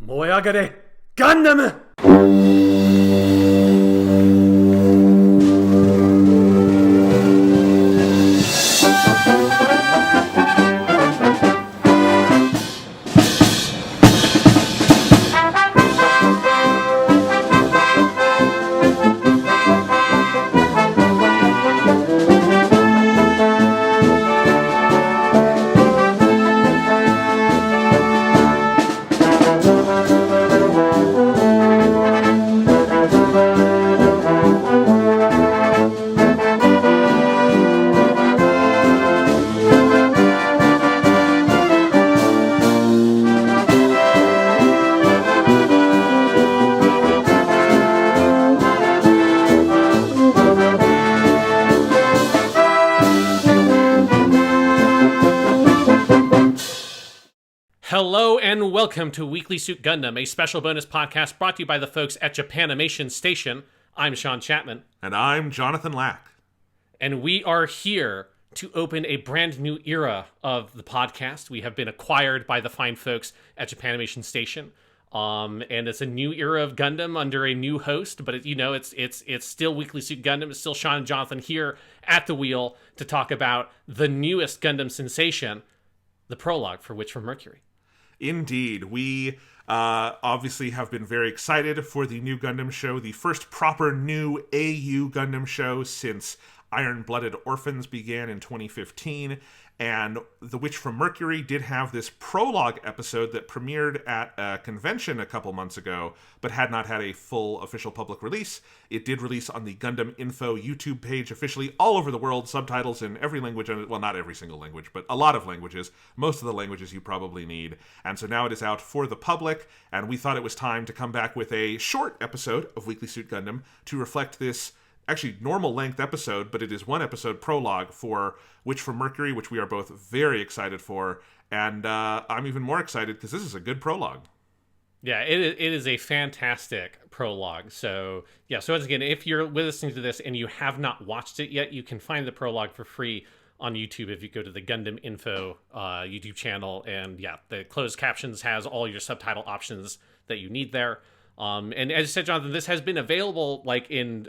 燃え上がれガンダム。Hello and welcome to Weekly Suit Gundam, a special bonus podcast brought to you by the folks at Japanimation Station. I'm Sean Chapman. And I'm Jonathan Lack. And we are here to open a brand new era of the podcast. We have been acquired by the fine folks at Japanimation Station. And it's a new era of Gundam under a new host, but it's still Weekly Suit Gundam. It's still Sean and Jonathan here at the wheel to talk about the newest Gundam sensation, the Prologue for Witch From Mercury. Indeed. We obviously have been very excited for the new Gundam show, the first proper new AU Gundam show since Iron-Blooded Orphans began in 2015. And The Witch From Mercury did have this prologue episode that premiered at a convention a couple months ago, but had not had a full official public release. It did release on the Gundam Info YouTube page officially all over the world, subtitles in every language, well, not every single language, but a lot of languages, most of the languages you probably need. And so now it is out for the public, and we thought it was time to come back with a short episode of Weekly Suit Gundam to reflect this actually normal length episode, but it is one episode prologue for Witch From Mercury, which we are both very excited for, and I'm even more excited because this is a good prologue. Yeah, it is a fantastic prologue. So once again, if you're listening to this and you have not watched it yet, you can find the prologue for free on YouTube if you go to the Gundam Info YouTube channel, and the closed captions has all your subtitle options that you need there. And as you said, Jonathan, this has been available in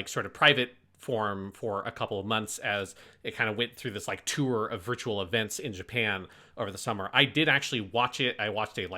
sort of private form for a couple of months as it kind of went through this tour of virtual events in Japan over the summer. I did actually watch it. I watched a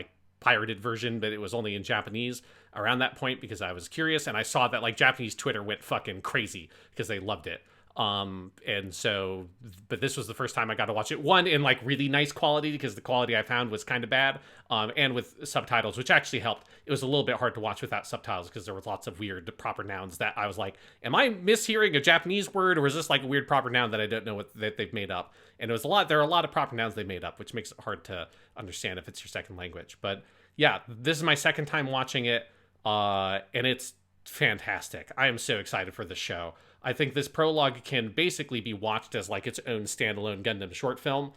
pirated version, but it was only in Japanese around that point because I was curious, and I saw that Japanese Twitter went fucking crazy because they loved it. And so, but this was the first time I got to watch it, one in really nice quality because the quality I found was kind of bad, and with subtitles, which actually helped. It was a little bit hard to watch without subtitles because there was lots of weird proper nouns that I was like, am I mishearing a Japanese word, or is this a weird proper noun that I don't know that they've made up? And there are a lot of proper nouns they made up, which makes it hard to understand if it's your second language. But yeah, this is my second time watching it, and it's fantastic. I am so excited for the show. I think this prologue can basically be watched as its own standalone Gundam short film.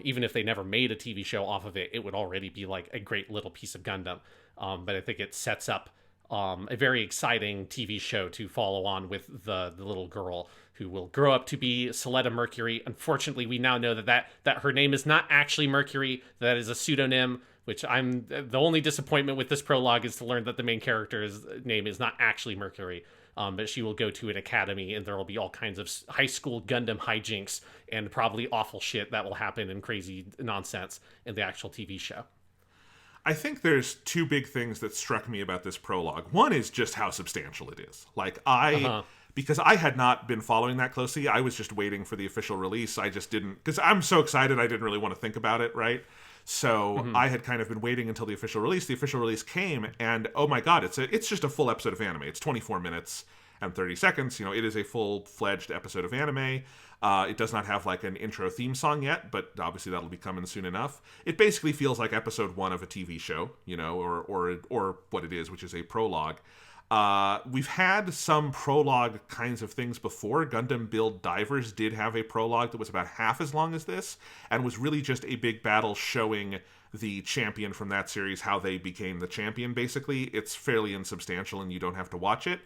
Even if they never made a TV show off of it, it would already be a great little piece of Gundam. But I think it sets up a very exciting TV show to follow on with the little girl who will grow up to be Soletta Mercury. Unfortunately, we now know that her name is not actually Mercury. That is a pseudonym, which the only disappointment with this prologue is to learn that the main character's name is not actually Mercury. But she will go to an academy, and there will be all kinds of high school Gundam hijinks and probably awful shit that will happen and crazy nonsense in the actual TV show. I think there's two big things that struck me about this prologue. One is just how substantial it is. Because I had not been following that closely, I was just waiting for the official release. I just didn't, because I'm so excited I didn't really want to think about it, right? So I had kind of been waiting until the official release. The official release came, and oh my god, it's just a full episode of anime. It's 24 minutes and 30 seconds. It is a full-fledged episode of anime. It does not have an intro theme song yet, but obviously that'll be coming soon enough. It basically feels like episode 1 of a TV show, or what it is, which is a prologue. We've had some prologue kinds of things before. Gundam Build Divers did have a prologue that was about half as long as this, and was really just a big battle showing the champion from that series how they became the champion, basically. It's fairly insubstantial, and you don't have to watch it.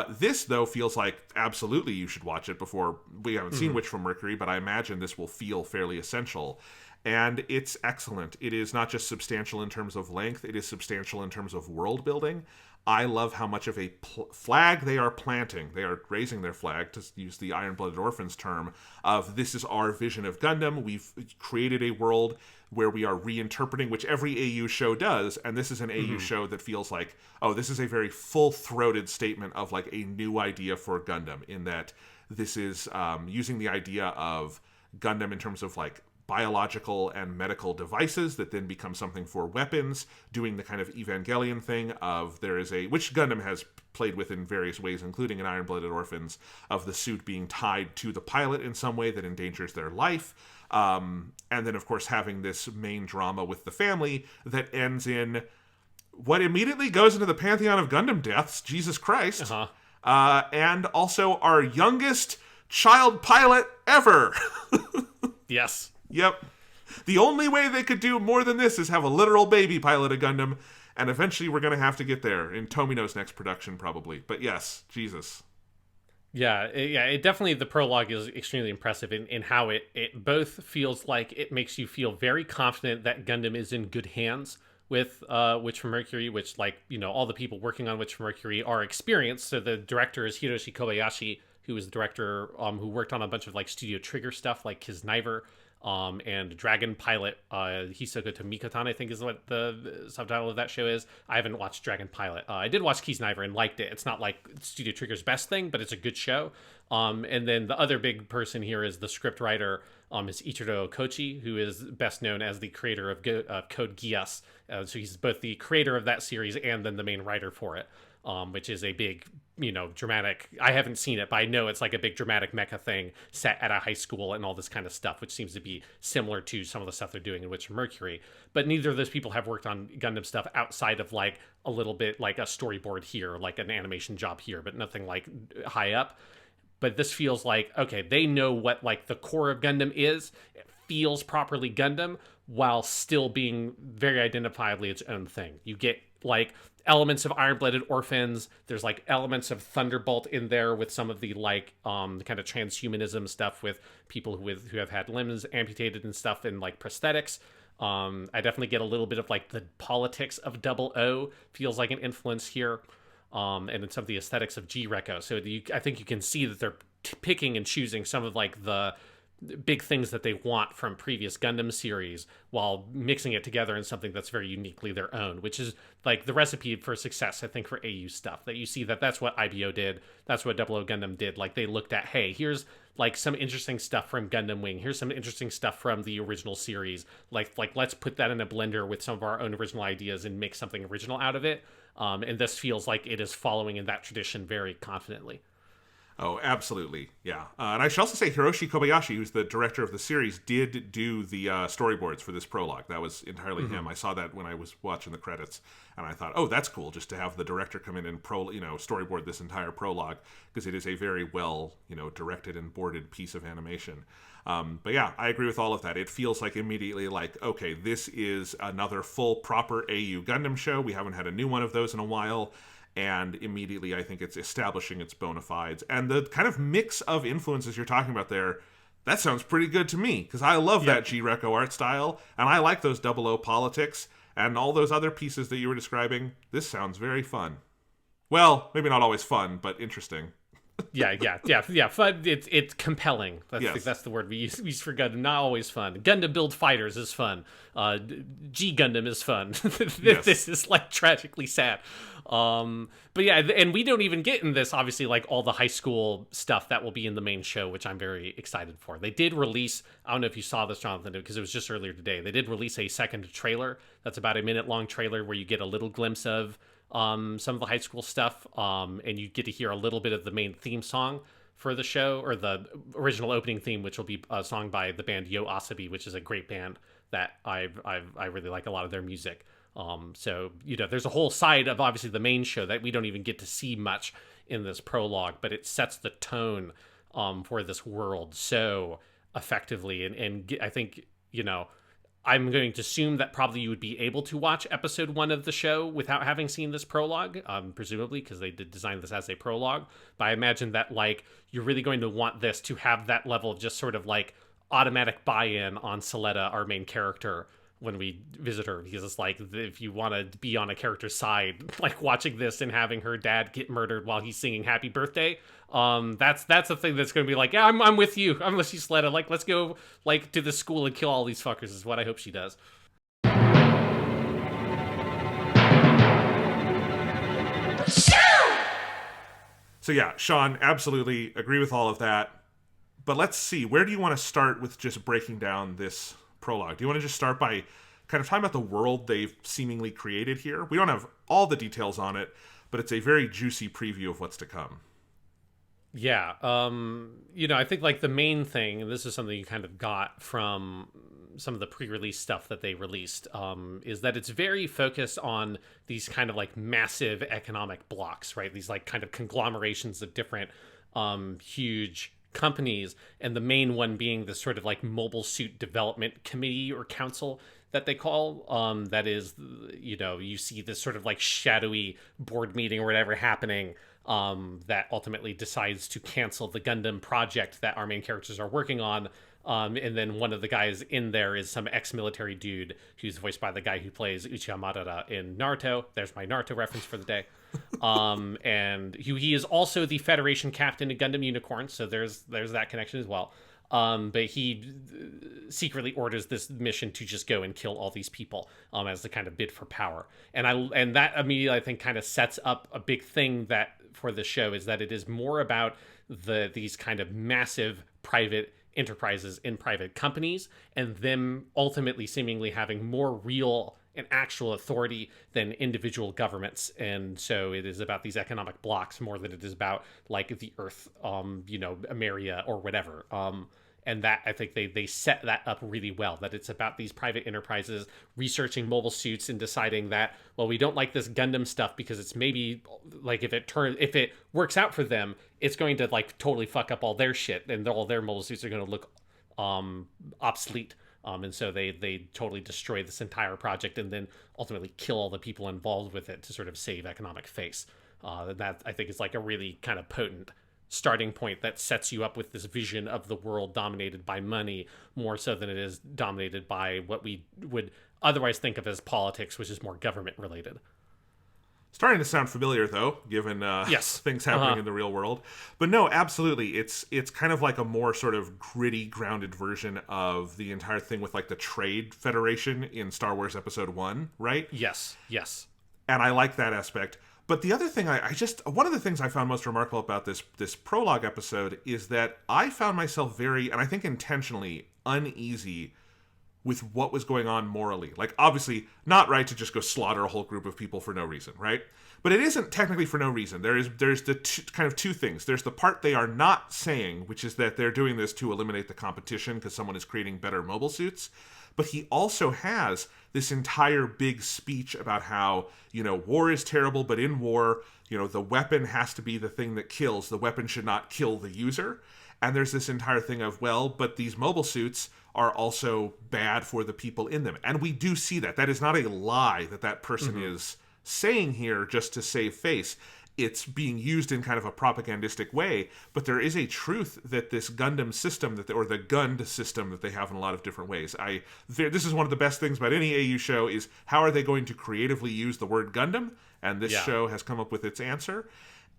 This, though, feels like absolutely you should watch it before. We haven't seen Witch From Mercury, but I imagine this will feel fairly essential. And it's excellent. It is not just substantial in terms of length, it is substantial in terms of world building. I love how much of a flag they are planting. They are raising their flag, to use the Iron-Blooded Orphans term, of this is our vision of Gundam. We've created a world where we are reinterpreting, which every AU show does, and this is an AU show that feels like, oh, this is a very full-throated statement of like a new idea for Gundam, in that this is using the idea of Gundam in terms of like biological and medical devices that then become something for weapons, doing the kind of Evangelion thing of there is a, which Gundam has played with in various ways, including in Iron-Blooded Orphans, of the suit being tied to the pilot in some way that endangers their life. And then, of course, having this main drama with the family that ends in what immediately goes into the pantheon of Gundam deaths, Jesus Christ, and also our youngest child pilot ever. Yes. Yep. The only way they could do more than this is have a literal baby pilot a Gundam, and eventually we're going to have to get there in Tomino's next production, probably. But yes, Jesus. Yeah, it definitely, the prologue is extremely impressive in how it both feels like it makes you feel very confident that Gundam is in good hands with Witch from Mercury, which, like, you know, all the people working on Witch from Mercury are experienced. So the director is Hiroshi Kobayashi, who is the director who worked on a bunch of like Studio Trigger stuff like Kisniver, and Dragon Pilot, Hisoka to Mikotan, I think is what the subtitle of that show is. I haven't watched Dragon Pilot. I did watch Kisniver and liked it. It's not like Studio Trigger's best thing, but it's a good show. And then the other big person here is the scriptwriter, is Ichiro Kochi, who is best known as the creator of Code Geass. So he's both the creator of that series and then the main writer for it. Which is a big, you know, dramatic, I haven't seen it, but I know it's like a big dramatic mecha thing set at a high school and all this kind of stuff, which seems to be similar to some of the stuff they're doing in Witch from Mercury. But neither of those people have worked on Gundam stuff outside of like a little bit like a storyboard here, like an animation job here, but nothing like high up. But this feels like, okay, they know what like the core of Gundam is. It feels properly Gundam while still being very identifiably its own thing. You get like elements of Iron-Blooded Orphans. There's like elements of Thunderbolt in there with some of the like kind of transhumanism stuff with people who have had limbs amputated and stuff and like prosthetics. I definitely get a little bit of like the politics of Double O feels like an influence here. And in some of the aesthetics of G-Reco. So I think you can see that they're picking and choosing some of like the big things that they want from previous Gundam series while mixing it together in something that's very uniquely their own, which is like the recipe for success, I think, for AU stuff. That you see that's what IBO did, that's what Double O Gundam did. Like they looked at, hey, here's like some interesting stuff from Gundam Wing, here's some interesting stuff from the original series. Like let's put that in a blender with some of our own original ideas and make something original out of it. And this feels like it is following in that tradition very confidently. Oh, absolutely. Yeah. And I should also say Hiroshi Kobayashi, who's the director of the series, did do the storyboards for this prologue. That was entirely him. I saw that when I was watching the credits, and I thought, oh, that's cool, just to have the director come in and storyboard this entire prologue, because it is a very well, directed and boarded piece of animation. But yeah, I agree with all of that. It feels like immediately like, okay, this is another full, proper AU Gundam show. We haven't had a new one of those in a while. And immediately I think it's establishing its bona fides. And the kind of mix of influences you're talking about there, that sounds pretty good to me, because I love that G-Reco art style, and I like those Double O politics, and all those other pieces that you were describing. This sounds very fun. Well, maybe not always fun, but interesting. Yeah. Fun. It's compelling. That's the word we use for Gundam. Not always fun. Gundam Build Fighters is fun. G Gundam is fun. This is like tragically sad. But yeah, and we don't even get in this, obviously, like all the high school stuff that will be in the main show, which I'm very excited for. They did release, I don't know if you saw this, Jonathan, because it was just earlier today. They did release a second trailer. That's about a minute-long trailer where you get a little glimpse of some of the high school stuff, and you get to hear a little bit of the main theme song for the show, or the original opening theme, which will be a song by the band Yo Asobi, which is a great band that I really like a lot of their music. So, there's a whole side of obviously the main show that we don't even get to see much in this prologue, but it sets the tone for this world so effectively. And I think, I'm going to assume that probably you would be able to watch episode 1 of the show without having seen this prologue, presumably, because they did design this as a prologue. But I imagine that, like, you're really going to want this to have that level of just sort of, like, automatic buy-in on Soletta, our main character, when we visit her, because it's like, if you want to be on a character's side, like watching this and having her dad get murdered while he's singing Happy Birthday, that's a thing that's going to be like, yeah, I'm with you. I'm with you, Soletta. Like, let's go like to the school and kill all these fuckers is what I hope she does. So yeah, Sean, absolutely agree with all of that. But let's see, where do you want to start with just breaking down this prologue? Do you want to just start by kind of talking about the world they've seemingly created here? We don't have all the details on it, but it's a very juicy preview of what's to come. Yeah, I think like the main thing, and this is something you kind of got from some of the pre-release stuff that they released, is that it's very focused on these kind of like massive economic blocks, right? These like kind of conglomerations of different huge companies, and the main one being this sort of like mobile suit development committee or council that they call, that is, you see this sort of like shadowy board meeting or whatever happening, that ultimately decides to cancel the Gundam project that our main characters are working on. And then one of the guys in there is some ex-military dude who's voiced by the guy who plays Uchiha Madara in Naruto. There's my Naruto reference for the day. And he is also the Federation captain in Gundam Unicorn, so there's that connection as well. But he secretly orders this mission to just go and kill all these people, as the kind of bid for power. And that immediately, I think, kind of sets up a big thing that for the show is that it is more about these kind of massive private enterprises in private companies, and them ultimately seemingly having more real and actual authority than individual governments. And so it is about these economic blocks more than it is about like the Earth, Ameria or whatever. And that, I think they set that up really well, that it's about these private enterprises researching mobile suits and deciding that, well, we don't like this Gundam stuff because it's maybe like if it works out for them, it's going to like totally fuck up all their shit, and all their mobile suits are going to look obsolete. And so they totally destroy this entire project and then ultimately kill all the people involved with it to sort of save economic face. That, I think, is like a really kind of potent starting point that sets you up with this vision of the world dominated by money more so than it is dominated by what we would otherwise think of as politics, which is more government related. Starting to sound familiar, though, given yes. things happening in the real world. But no, absolutely. It's kind of like a more sort of gritty, grounded version of the entire thing with like the Trade Federation in Star Wars Episode 1, right? Yes. And I like that aspect. But the other thing, one of the things I found most remarkable about this prologue episode is that I found myself very, and I think intentionally, uneasy with what was going on morally. Like, obviously, not right to just go slaughter a whole group of people for no reason, right? But it isn't technically for no reason. There's kind of two things. There's the part they are not saying, which is that they're doing this to eliminate the competition because someone is creating better mobile suits. But he also has this entire big speech about how, war is terrible, but in war, the weapon has to be the thing that kills. The weapon should not kill the user. And there's this entire thing of, well, but these mobile suits are also bad for the people in them. And we do see that. That is not a lie that person is saying here just to save face. It's being used in kind of a propagandistic way, but there is a truth that this Gundam system, or the Gund system that they have in a lot of different ways. This is one of the best things about any AU show is how are they going to creatively use the word Gundam? And this show has come up with its answer.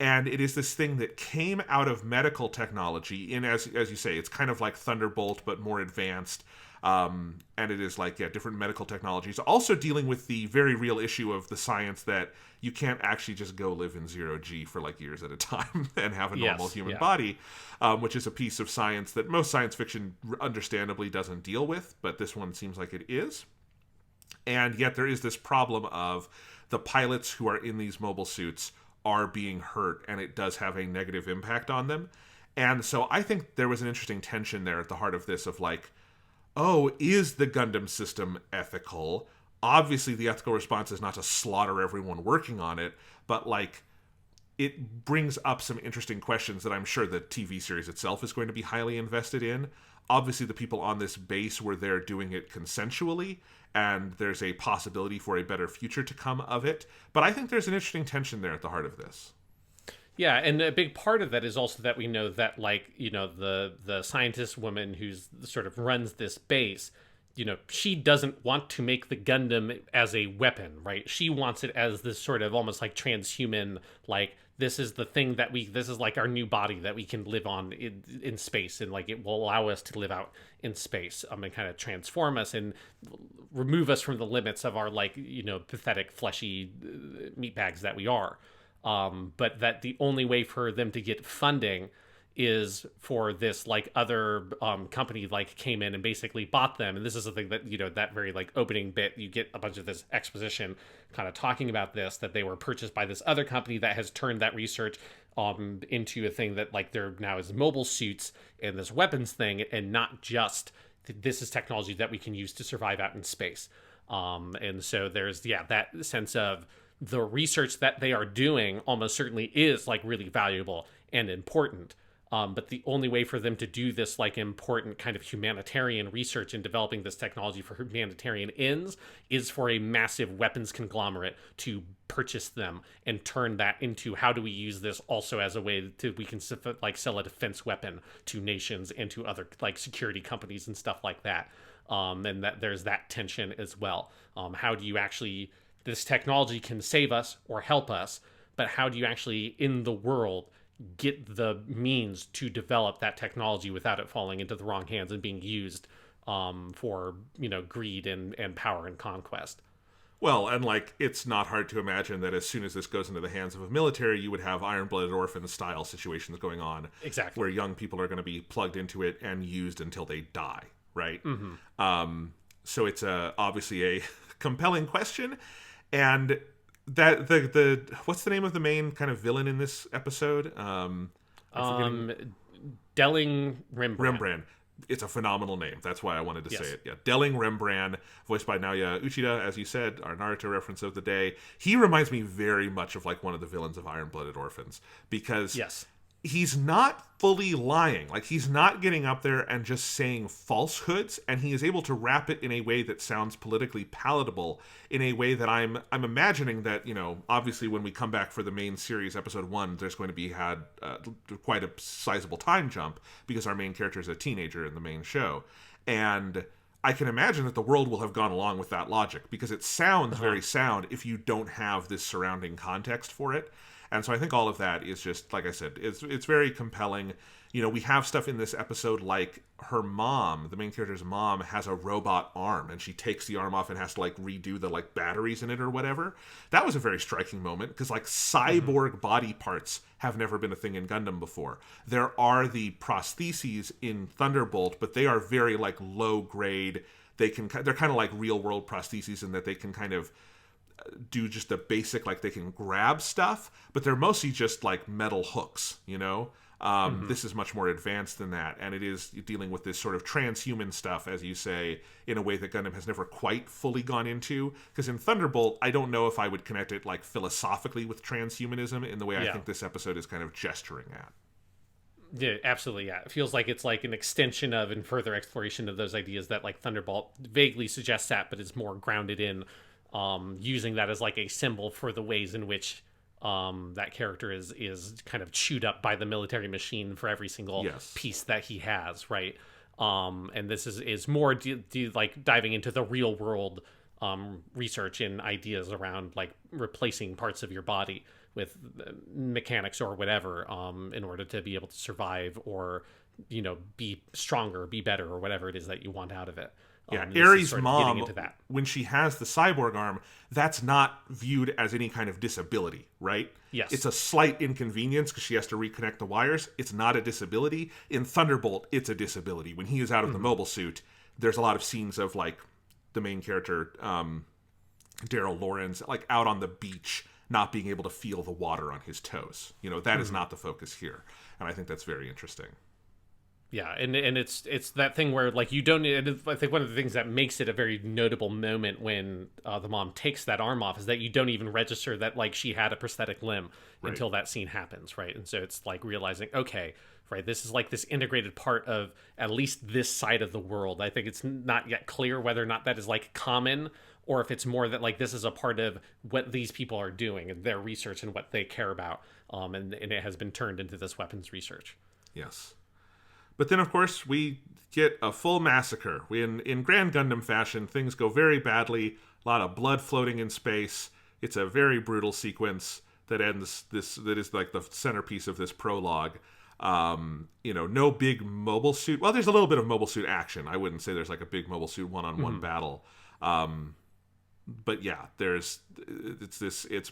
And it is this thing that came out of medical technology, as you say, it's kind of like Thunderbolt, but more advanced. And it is like, different medical technologies. Also dealing with the very real issue of the science that you can't actually just go live in 0G for like years at a time and have a normal human body, which is a piece of science that most science fiction understandably doesn't deal with, but this one seems like it is. And yet there is this problem of the pilots who are in these mobile suits are being hurt, and it does have a negative impact on them. And so I think there was an interesting tension there at the heart of this of like, oh, is the Gundam system ethical? Obviously, the ethical response is not to slaughter everyone working on it, but like, it brings up some interesting questions that I'm sure the TV series itself is going to be highly invested in. Obviously, the people on this base were there doing it consensually, and there's a possibility for a better future to come of it. But I think there's an interesting tension there at the heart of this. Yeah, and a big part of that is also that we know that, like, the scientist woman who's sort of runs this base, she doesn't want to make the Gundam as a weapon, right? She wants it as this sort of almost like transhuman, like, this is the thing that this is like our new body that we can live on in space, and like it will allow us to live out in space, and kind of transform us and remove us from the limits of our, like, pathetic fleshy meat bags that we are. But that the only way for them to get funding is for this, like, other company, like, came in and basically bought them. And this is the thing that, that very, like, opening bit, you get a bunch of this exposition kind of talking about this, that they were purchased by this other company that has turned that research into a thing that, like, there now is mobile suits and this weapons thing, and not just this is technology that we can use to survive out in space. And so there's, that sense of the research that they are doing almost certainly is, like, really valuable and important. But the only way for them to do this, like, important kind of humanitarian research in developing this technology for humanitarian ends is for a massive weapons conglomerate to purchase them and turn that into, how do we use this also as a way to, we can, like, sell a defense weapon to nations and to other, like, security companies and stuff like that. And that there's that tension as well. How do you actually, this technology can save us or help us, but how do you actually, in the world, get the means to develop that technology without it falling into the wrong hands and being used for, greed and power and conquest? Well, and, like, it's not hard to imagine that as soon as this goes into the hands of a military, you would have Iron-Blooded Orphans style situations going on. Exactly. Where young people are going to be plugged into it and used until they die, right? Mm-hmm. So it's obviously a compelling question. And that the what's the name of the main kind of villain in this episode? Delling Rembrandt. It's a phenomenal name. That's why I wanted to say Yes. it. Yeah, Delling Rembrandt, voiced by Naoya Uchida, as you said, our Naruto reference of the day. He reminds me very much of, like, one of the villains of Iron-Blooded Orphans, because Yes. he's not fully lying. Like, he's not getting up there and just saying falsehoods, and he is able to wrap it in a way that sounds politically palatable, in a way that I'm imagining that, obviously when we come back for the main series, episode 1, there's going to be quite a sizable time jump, because our main character is a teenager in the main show. And I can imagine that the world will have gone along with that logic, because it sounds very sound if you don't have this surrounding context for it. And so I think all of that is just, like I said, it's very compelling. We have stuff in this episode like her mom, the main character's mom, has a robot arm, and she takes the arm off and has to, like, redo the, like, batteries in it or whatever. That was a very striking moment, because, like, cyborg body parts have never been a thing in Gundam before. There are the prostheses in Thunderbolt, but they are very, like, low grade. They're kind of like real world prostheses in that they can kind of do just the basic, like, they can grab stuff, but they're mostly just, like, metal hooks, This is much more advanced than that, and it is dealing with this sort of transhuman stuff, as you say, in a way that Gundam has never quite fully gone into. Because in Thunderbolt, I don't know if I would connect it, like, philosophically with transhumanism in the way I think this episode is kind of gesturing at. Yeah, absolutely. Yeah, it feels like it's like an extension of and further exploration of those ideas that, like, Thunderbolt vaguely suggests that, but is more grounded in using that as, like, a symbol for the ways in which that character is kind of chewed up by the military machine for every single piece that he has, right? And this is more like diving into the real world research and ideas around, like, replacing parts of your body with mechanics or whatever in order to be able to survive or, be stronger, be better, or whatever it is that you want out of it. Yeah, Aries' mom, when she has the cyborg arm, that's not viewed as any kind of disability, right? Yes. It's a slight inconvenience because she has to reconnect the wires. It's not a disability. In Thunderbolt, it's a disability. When he is out of the mobile suit, there's a lot of scenes of, like, the main character, Daryl Lawrence, like, out on the beach, not being able to feel the water on his toes. That is not the focus here. And I think that's very interesting. Yeah, and it's that thing where, like, you don't. I think one of the things that makes it a very notable moment when the mom takes that arm off is that you don't even register that, like, she had a prosthetic limb until that scene happens, right? And so it's like realizing, okay, right, this is like this integrated part of at least this side of the world. I think it's not yet clear whether or not that is, like, common or if it's more that like this is a part of what these people are doing and their research and what they care about, and it has been turned into this weapons research. Yes. But then, of course, we get a full massacre. In Grand Gundam fashion, things go very badly. A lot of blood floating in space. It's a very brutal sequence that ends this. That is like the centerpiece of this prologue. No big mobile suit. Well, there's a little bit of mobile suit action. I wouldn't say there's like a big mobile suit one-on-one battle. But yeah, it's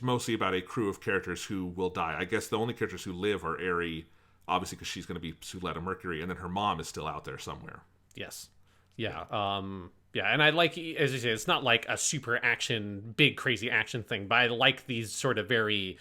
mostly about a crew of characters who will die. I guess the only characters who live are Eri, obviously because she's going to be Suletta Mercury, and then her mom is still out there somewhere. Yes. Yeah. Yeah, and I like, as you say, it's not like a super action, big crazy action thing, but I like these sort of very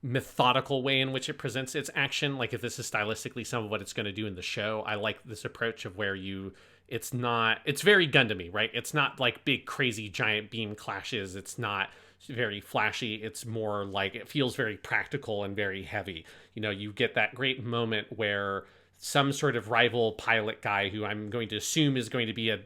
methodical way in which it presents its action. Like if this is stylistically some of what it's going to do in the show, I like this approach of where it's very Gundam-y, right? It's not like big crazy giant beam clashes. It's not very flashy. It's more like it feels very practical and very heavy. You get that great moment where some sort of rival pilot guy, who I'm going to assume is going to be a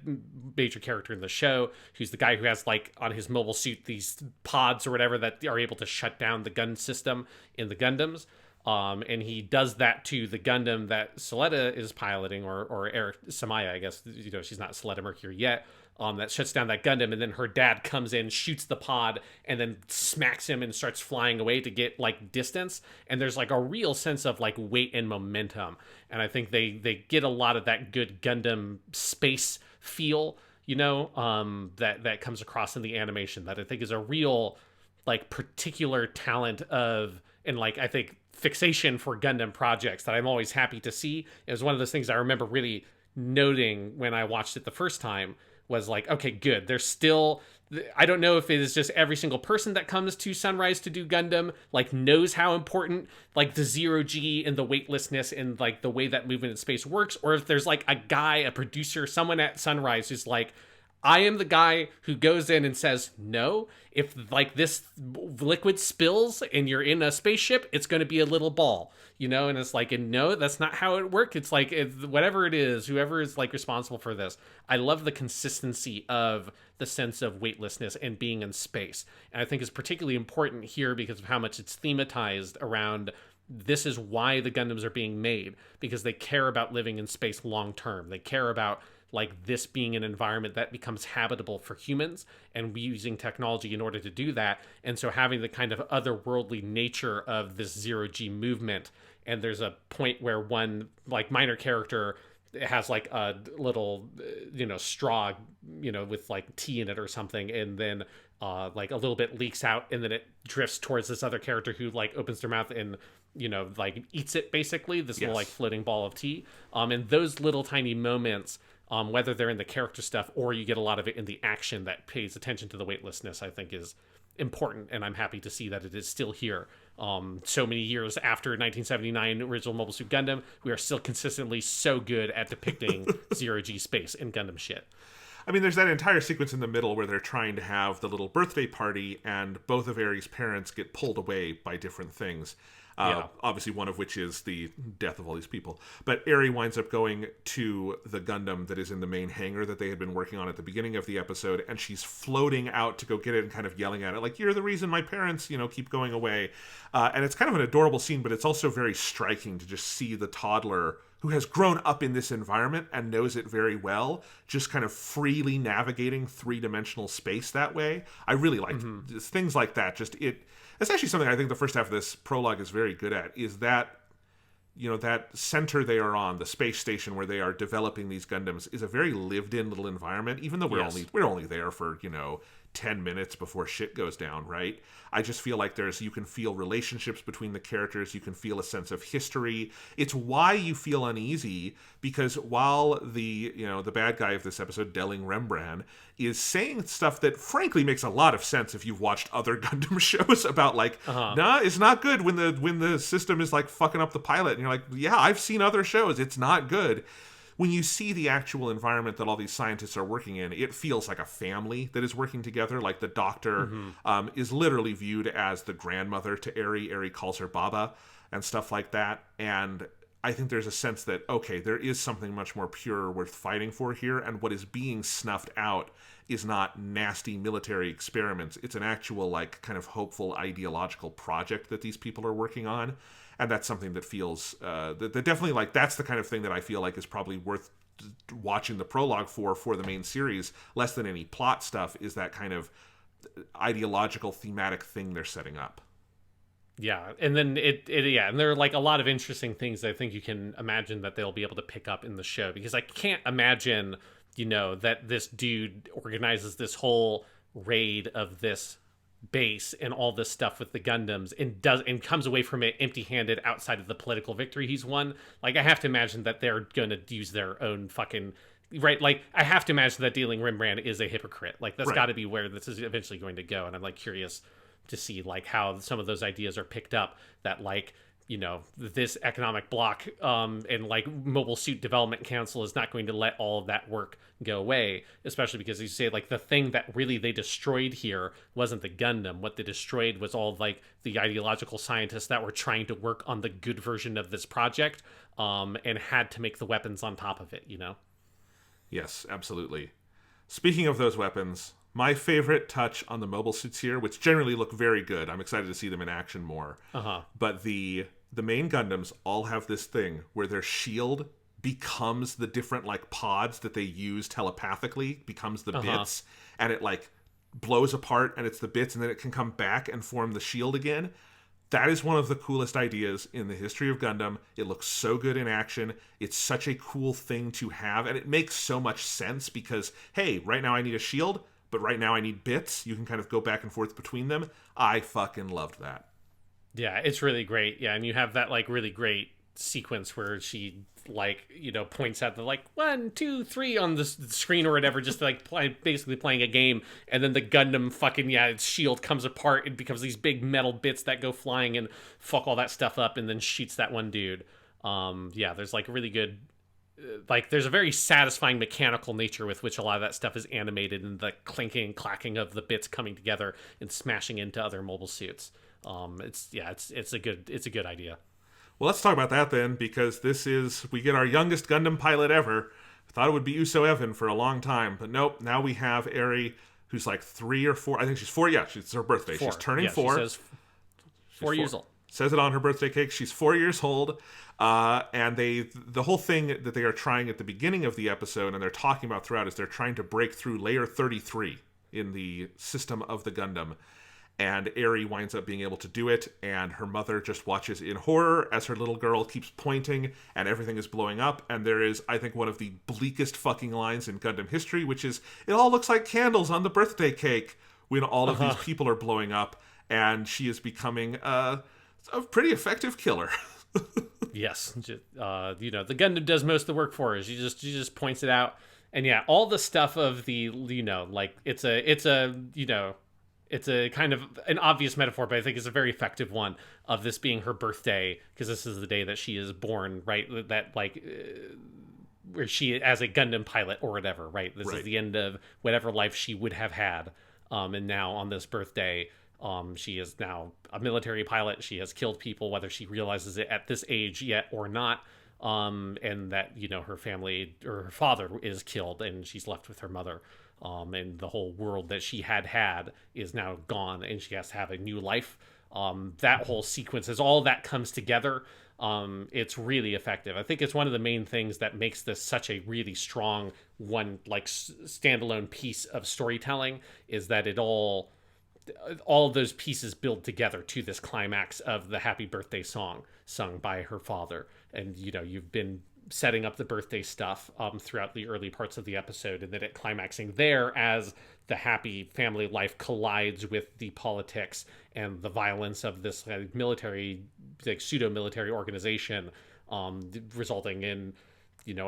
major character in the show, who's the guy who has like on his mobile suit these pods or whatever that are able to shut down the gun system in the Gundams. And he does that to the Gundam that Suletta is piloting, or Samaya, I guess. She's not Suletta Mercury yet. That shuts down that Gundam, and then her dad comes in, shoots the pod, and then smacks him and starts flying away to get like distance. And there's like a real sense of like weight and momentum. And I think they get a lot of that good Gundam space feel, that comes across in the animation, that I think is a real like particular talent of, and like I think fixation for Gundam projects that I'm always happy to see. It was one of those things I remember really noting when I watched it the first time, was like, okay, good. There's still, I don't know if it is just every single person that comes to Sunrise to do Gundam, like knows how important like the 0G and the weightlessness and like the way that movement in space works, or if there's like a guy, a producer, someone at Sunrise who's like, I am the guy who goes in and says, no, if like this liquid spills and you're in a spaceship, it's going to be a little ball, and it's like, and no, that's not how it works. It's like, whatever it is, whoever is like responsible for this. I love the consistency of the sense of weightlessness and being in space. And I think is particularly important here because of how much it's thematized around this is why the Gundams are being made, because they care about living in space long term. They care about like this being an environment that becomes habitable for humans, and we using technology in order to do that. And so having the kind of otherworldly nature of this 0G movement, and there's a point where one like minor character has like a little straw with like tea in it or something, and then like a little bit leaks out, and then it drifts towards this other character who like opens their mouth and like eats it, basically this little like floating ball of tea. And those little tiny moments, whether they're in the character stuff or you get a lot of it in the action that pays attention to the weightlessness, I think is important, and I'm happy to see that it is still here. So many years after 1979 original Mobile Suit Gundam, we are still consistently so good at depicting 0G space and Gundam shit. I mean, there's that entire sequence in the middle where they're trying to have the little birthday party, and both of Eri's parents get pulled away by different things. Obviously, one of which is the death of all these people. But Eri winds up going to the Gundam that is in the main hangar that they had been working on at the beginning of the episode, and she's floating out to go get it and kind of yelling at it, like, you're the reason my parents, keep going away. And it's kind of an adorable scene, but it's also very striking to just see the toddler who has grown up in this environment and knows it very well, just kind of freely navigating three-dimensional space that way. I really like things like that. It's actually something I think the first half of this prologue is very good at, is that, that center they are on, the space station where they are developing these Gundams, is a very lived-in little environment, even though we're only there for, 10 minutes before shit goes down, right? I just feel like you can feel relationships between the characters, you can feel a sense of history. It's why you feel uneasy, because while the bad guy of this episode, Delling Rembrandt, is saying stuff that frankly makes a lot of sense if you've watched other Gundam shows about like, nah, it's not good when the system is like fucking up the pilot, and you're like, yeah, I've seen other shows, it's not good. When you see the actual environment that all these scientists are working in, it feels like a family that is working together. Like the doctor is literally viewed as the grandmother to Eri. Eri calls her Baba and stuff like that. And I think there's a sense that, okay, there is something much more pure worth fighting for here. And what is being snuffed out is not nasty military experiments. It's an actual, like, kind of hopeful ideological project that these people are working on. And that's something that feels, that definitely, like, that's the kind of thing that I feel like is probably worth watching the prologue for the main series, less than any plot stuff, is that kind of ideological thematic thing they're setting up. Yeah, and then and there are like a lot of interesting things I think you can imagine that they'll be able to pick up in the show, because I can't imagine, that this dude organizes this whole raid of this base and all this stuff with the Gundams and comes away from it empty-handed outside of the political victory he's won. Like, I have to imagine that they're going to use their own fucking right. Like, I have to imagine that dealing Rembrandt is a hypocrite. Like, that's got to be where this is eventually going to go. And I'm like curious to see like how some of those ideas are picked up, that like, this economic block and like Mobile Suit Development Council is not going to let all of that work go away, especially because you say like the thing that really they destroyed here wasn't the Gundam. What they destroyed was all like the ideological scientists that were trying to work on the good version of this project and had to make the weapons on top of it, Yes, absolutely. Speaking of those weapons, my favorite touch on the mobile suits here, which generally look very good, I'm excited to see them in action more, but the main Gundams all have this thing where their shield becomes the different like pods that they use telepathically, becomes the bits, and it like blows apart and it's the bits, and then it can come back and form the shield again. That is one of the coolest ideas in the history of Gundam. It looks so good in action. It's such a cool thing to have, and it makes so much sense because, hey, right now I need a shield, but right now I need bits. You can kind of go back and forth between them. I fucking loved that. Yeah, it's really great. Yeah, and you have that like really great sequence where she like points out the like 1, 2, 3 on the screen or whatever, just like basically playing a game, and then the Gundam fucking its shield comes apart. It becomes these big metal bits that go flying and fuck all that stuff up, and then shoots that one dude. There's like a really good. Like, there's a very satisfying mechanical nature with which a lot of that stuff is animated, and the clinking and clacking of the bits coming together and smashing into other mobile suits. It's a good idea. Well, let's talk about that then, because we get our youngest Gundam pilot ever. I thought it would be Uso Evan for a long time, but nope. Now we have Eri, who's like 3 or 4. I think she's 4. Yeah, it's her birthday. 4. She's turning 4. She says 4 years old. Says it on her birthday cake. She's 4 years old. And the whole thing that they are trying at the beginning of the episode, and they're talking about throughout, is they're trying to break through layer 33 in the system of the Gundam. And Eri winds up being able to do it, and her mother just watches in horror as her little girl keeps pointing, and everything is blowing up. And there is, I think, one of the bleakest fucking lines in Gundam history, which is, "It all looks like candles on the birthday cake," when all of these people are blowing up, and she is becoming a pretty effective killer. Yes, the Gundam does most of the work for her. She just points it out, and yeah, all the stuff of the like it's a kind of an obvious metaphor, but I think it's a very effective one of this being her birthday, because this is the day that she is born, right? That like where she as a Gundam pilot or whatever, right? This is the end of whatever life she would have had, and now on this birthday. She is now a military pilot. She has killed people, whether she realizes it at this age yet or not. And that, her family or her father is killed, and she's left with her mother. And the whole world that she had is now gone, and she has to have a new life. That whole sequence, as all that comes together, it's really effective. I think it's one of the main things that makes this such a really strong one, like standalone piece of storytelling, is that it all of those pieces build together to this climax of the happy birthday song sung by her father. And, you've been setting up the birthday stuff throughout the early parts of the episode, and then it climaxing there as the happy family life collides with the politics and the violence of this military, like pseudo-military organization, resulting in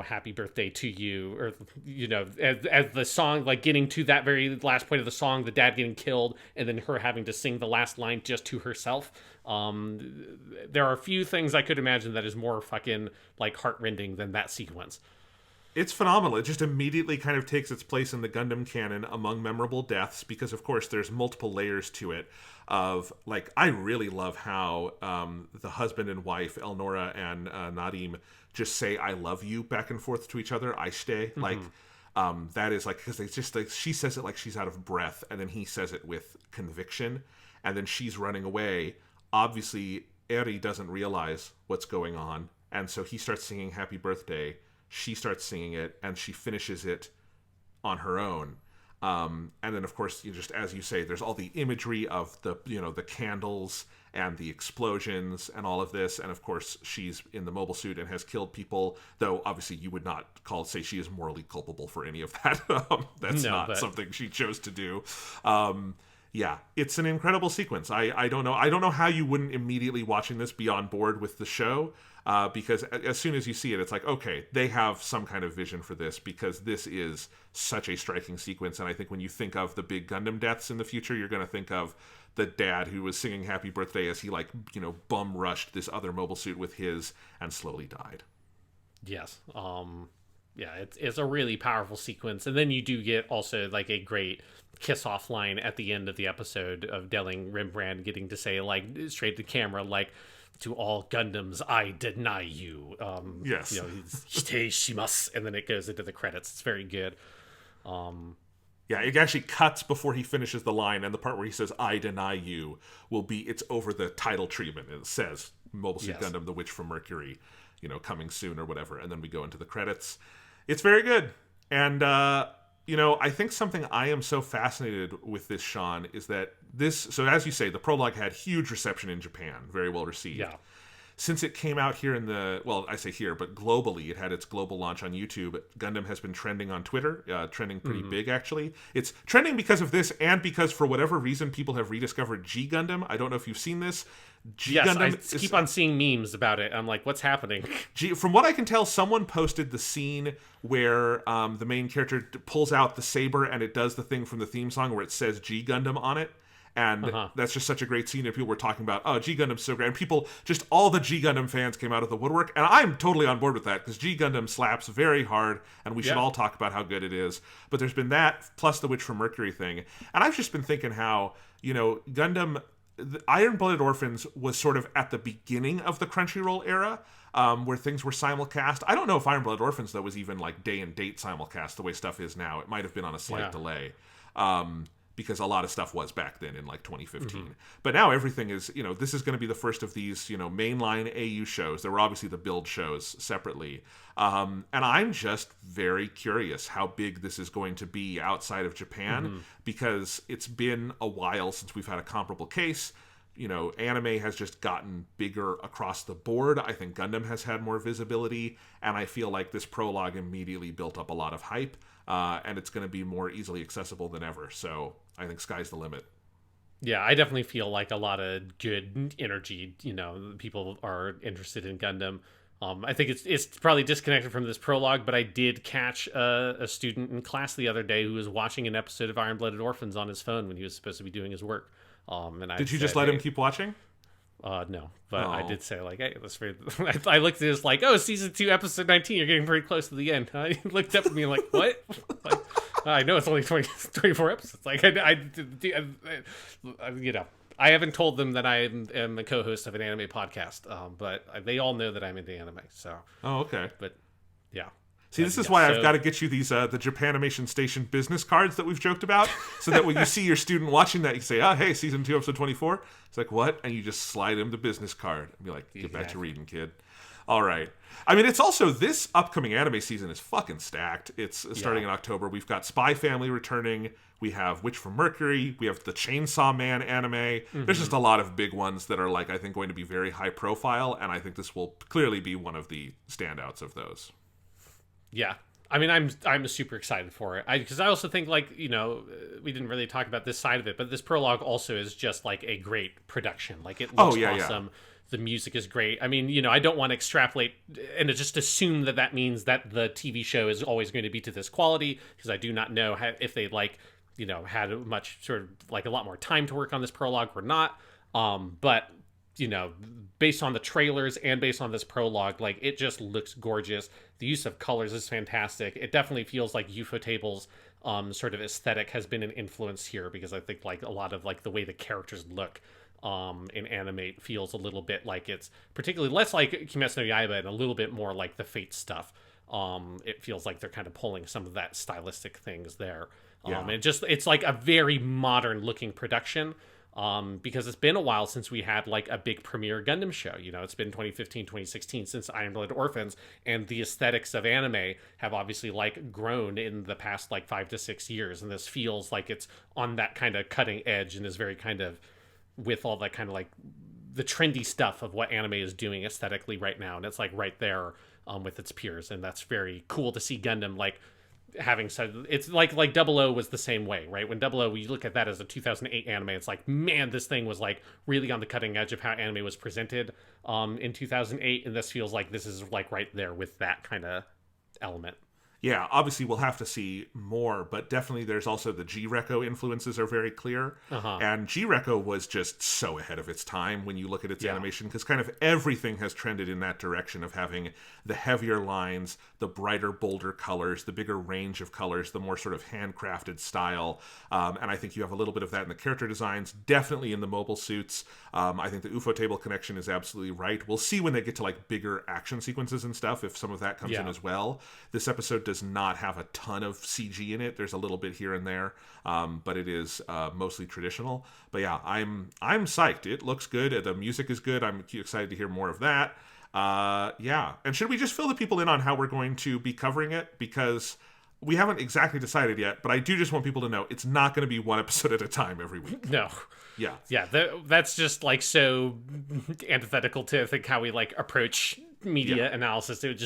happy birthday to you, or as the song, like getting to that very last point of the song, the dad getting killed, and then her having to sing the last line just to herself. There are a few things I could imagine that is more fucking like heartrending than that sequence. It's phenomenal. It just immediately kind of takes its place in the Gundam canon among memorable deaths, because of course there's multiple layers to it. Of like, I really love how the husband and wife Elnora and Nadim just say "I love you" back and forth to each other. I stay like That is like, because they just like, she says it like she's out of breath, and then he says it with conviction, and then she's running away. Obviously, Eri doesn't realize what's going on, and so he starts singing Happy Birthday. She starts singing it, and she finishes it on her own. And then, of course, just as you say, there's all the imagery of the the candles and the explosions and all of this. And of course, she's in the mobile suit and has killed people, though obviously you would not say she is morally culpable for any of that. That's not something she chose to do. Yeah, it's an incredible sequence. I don't know how you wouldn't immediately watching this be on board with the show. Because as soon as you see it, it's like, okay, they have some kind of vision for this, because this is such a striking sequence. And I think when you think of the big Gundam deaths in the future, you're going to think of the dad who was singing Happy Birthday as he bum rushed this other mobile suit with his and slowly died. Yes. Yeah, it's a really powerful sequence. And then you do get also like a great kiss off line at the end of the episode of Delling Rembrandt getting to say, like, straight to camera, like, to all Gundams, I deny you. Yes. Hite shimasu, and then it goes into the credits. It's very good. Yeah, it actually cuts before he finishes the line, and the part where he says, I deny you, it's over the title treatment, and it says, Mobile Suit Gundam, The Witch from Mercury, coming soon or whatever, and then we go into the credits. It's very good. And, I think something I am so fascinated with this, Sean, is that so as you say, the prologue had huge reception in Japan, very well received. Yeah. Since it came out here I say here, but globally, it had its global launch on YouTube. Gundam has been trending on Twitter, trending pretty big, actually. It's trending because of this, and because, for whatever reason, people have rediscovered G Gundam. I don't know if you've seen this. I keep on seeing memes about it. I'm like, what's happening? From what I can tell, someone posted the scene where the main character pulls out the saber, and it does the thing from the theme song where it says G Gundam on it. And that's just such a great scene. And people were talking about, oh, G Gundam's so great. And all the G Gundam fans came out of the woodwork. And I'm totally on board with that, because G Gundam slaps very hard, and we should all talk about how good it is. But there's been that, plus the Witch from Mercury thing. And I've just been thinking how, Gundam, the Iron-Blooded Orphans was sort of at the beginning of the Crunchyroll era, where things were simulcast. I don't know if Iron-Blooded Orphans, though, was even like day and date simulcast the way stuff is now. It might have been on a slight delay. Because a lot of stuff was back then in like 2015. But now everything is, this is going to be the first of these, mainline AU shows. There were obviously the build shows separately. And I'm just very curious how big this is going to be outside of Japan, because it's been a while since we've had a comparable case. Anime has just gotten bigger across the board. I think Gundam has had more visibility, and I feel like this prologue immediately built up a lot of hype, and it's going to be more easily accessible than ever. So I think sky's the limit. Yeah, I definitely feel like a lot of good energy. People are interested in Gundam. I think it's probably disconnected from this prologue, but I did catch a student in class the other day who was watching an episode of Iron-Blooded Orphans on his phone when he was supposed to be doing his work. Did you just let him keep watching? No, but I did say, like, hey, that's very... I looked at this like, oh, season 2, episode 19, you're getting pretty close to the end. He looked up at me like, what? Like, I know it's only 24 episodes. Like, I haven't told them that I am the co-host of an anime podcast, but they all know that I'm into anime, so... Oh, okay. But, yeah. See, this is why I've got to get you these the Japanimation Station business cards that we've joked about, so that when you see your student watching that, you say, oh, hey, season 2, episode 24. It's like, what? And you just slide him the business card and be like, get back to reading, kid. All right. I mean, it's also, this upcoming anime season is fucking stacked. It's starting in October. We've got Spy Family returning. We have Witch from Mercury. We have the Chainsaw Man anime. There's just a lot of big ones that are, like, I think going to be very high profile, and I think this will clearly be one of the standouts of those. Yeah, I mean, I'm super excited for it. Because I also think, like, we didn't really talk about this side of it, but this prologue also is just like a great production. Like, it looks awesome. Yeah. The music is great. I mean, I don't want to extrapolate and just assume that means that the TV show is always going to be to this quality, because I do not know if they had much sort of like a lot more time to work on this prologue or not. But based on the trailers and based on this prologue, like, it just looks gorgeous. The use of colors is fantastic. It definitely feels like Ufotable's sort of aesthetic has been an influence here, because I think, like, a lot of, like, the way the characters look in anime feels a little bit like it's particularly less like Kimetsu no Yaiba and a little bit more like the Fate stuff. It feels like they're kind of pulling some of that stylistic things there. Yeah. It's like a very modern looking production. Because it's been a while since we had like a big premiere Gundam show. You know, it's been 2015, 2016 since Iron-Blooded Orphans, and the aesthetics of anime have obviously like grown in the past like 5 to 6 years, and this feels like it's on that kind of cutting edge and is very kind of with all that kind of like the trendy stuff of what anime is doing aesthetically right now, and it's like right there with its peers, and that's very cool to see Gundam like having said. It's like Double O was the same way, right? When Double O, you look at that as a 2008 anime, it's like, man, this thing was like really on the cutting edge of how anime was presented in 2008, and this feels like this is like right there with that kind of element. Yeah, obviously we'll have to see more, but definitely there's also the G-Reco influences are very clear. And G-Reco was just so ahead of its time when you look at its animation, because kind of everything has trended in that direction of having the heavier lines, the brighter, bolder colors, the bigger range of colors, the more sort of handcrafted style. And I think you have a little bit of that in the character designs, definitely in the mobile suits. I think the UFO table connection is absolutely right. We'll see when they get to like bigger action sequences and stuff, if some of that comes in as well. This episode does not have a ton of CG in it. There's a little bit here and there, but it is mostly traditional. But yeah, I'm psyched. It looks good. The music is good. I'm excited to hear more of that. Yeah. And should we just fill the people in on how we're going to be covering it? Because we haven't exactly decided yet, but I do just want people to know it's not going to be one episode at a time every week. No. Yeah. Yeah, that's just like so antithetical to I think how we like approach media analysis. It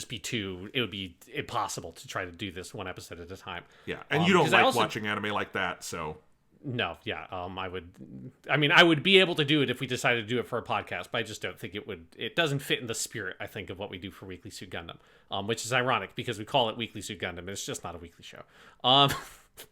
would be impossible to try to do this one episode at a time. Yeah, and you don't like watching anime like that, so... No, yeah, I would be able to do it if we decided to do it for a podcast, but I just don't think it doesn't fit in the spirit, I think, of what we do for Weekly Suit Gundam, which is ironic because we call it Weekly Suit Gundam, and it's just not a weekly show.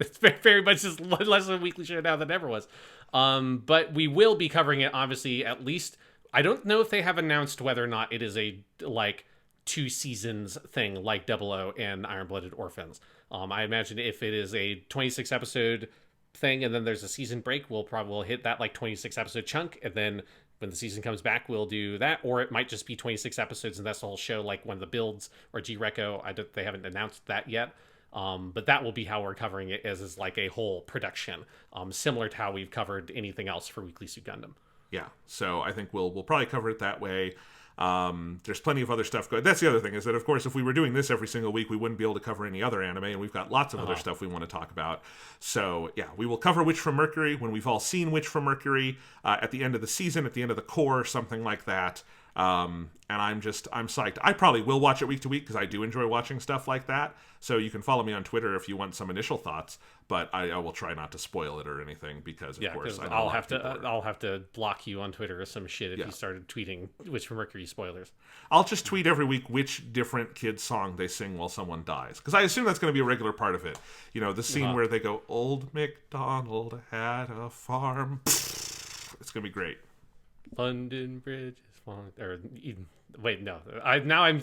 It's very much just less of a weekly show now than it ever was. But we will be covering it, obviously, at least. I don't know if they have announced whether or not it is a, like, 2 seasons thing like Double O and Iron-Blooded Orphans. I imagine if it is a 26 episode thing and then there's a season break, we'll hit that like 26 episode chunk, and then when the season comes back we'll do that, or it might just be 26 episodes and that's the whole show, like one of the builds or G-Reco. They haven't announced that yet, but that will be how we're covering it, is like a whole production, similar to how we've covered anything else for Weekly Suit Gundam. Yeah, so I think we'll probably cover it that way. There's plenty of other stuff going. That's the other thing, is that of course if we were doing this every single week we wouldn't be able to cover any other anime, and we've got lots of other stuff we want to talk about. So yeah, we will cover Witch from Mercury when we've all seen Witch from Mercury, at the end of the season, at the end of the core, something like that. And I'm psyched. I probably will watch it week to week because I do enjoy watching stuff like that. So you can follow me on Twitter if you want some initial thoughts, but I will try not to spoil it or anything because of course I'll have to block you on Twitter or some shit if you started tweeting Witch from Mercury spoilers. I'll just tweet every week which different kid's song they sing while someone dies, because I assume that's going to be a regular part of it. You know, the scene where they go, "Old MacDonald had a farm." It's going to be great. London Bridge is falling, or wait, no.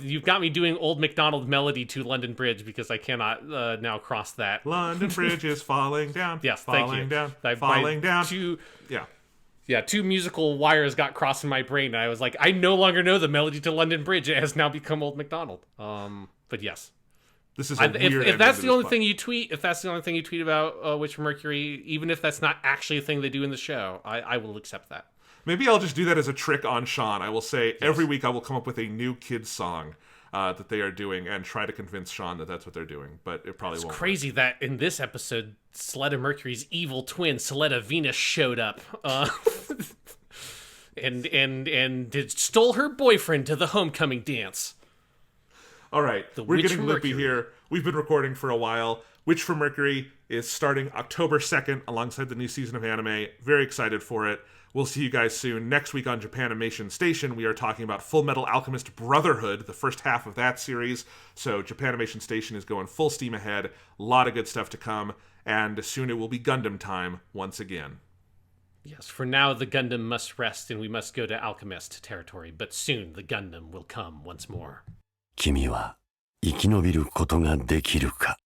You've got me doing Old MacDonald melody to London Bridge because I cannot now cross that. London Bridge is falling down. Yes, falling down, falling down. Two musical wires got crossed in my brain, and I was like, I no longer know the melody to London Bridge. It has now become Old MacDonald. But yes. This is if that's the only thing you tweet, about Witch from Mercury, even if that's not actually a thing they do in the show, I will accept that. Maybe I'll just do that as a trick on Sean. I will say every week I will come up with a new kid's song that they are doing and try to convince Sean that that's what they're doing. But it probably won't. It's crazy that in this episode, Soletta Mercury's evil twin, Soletta Venus, showed up and stole her boyfriend to the homecoming dance. All right, we're getting loopy here. We've been recording for a while. Witch from Mercury is starting October 2nd alongside the new season of anime. Very excited for it. We'll see you guys soon. Next week on Japanimation Station, we are talking about Full Metal Alchemist Brotherhood, the first half of that series. So Japanimation Station is going full steam ahead. A lot of good stuff to come. And soon it will be Gundam time once again. Yes, for now the Gundam must rest and we must go to Alchemist territory. But soon the Gundam will come once more. 君は生き延びることができるか?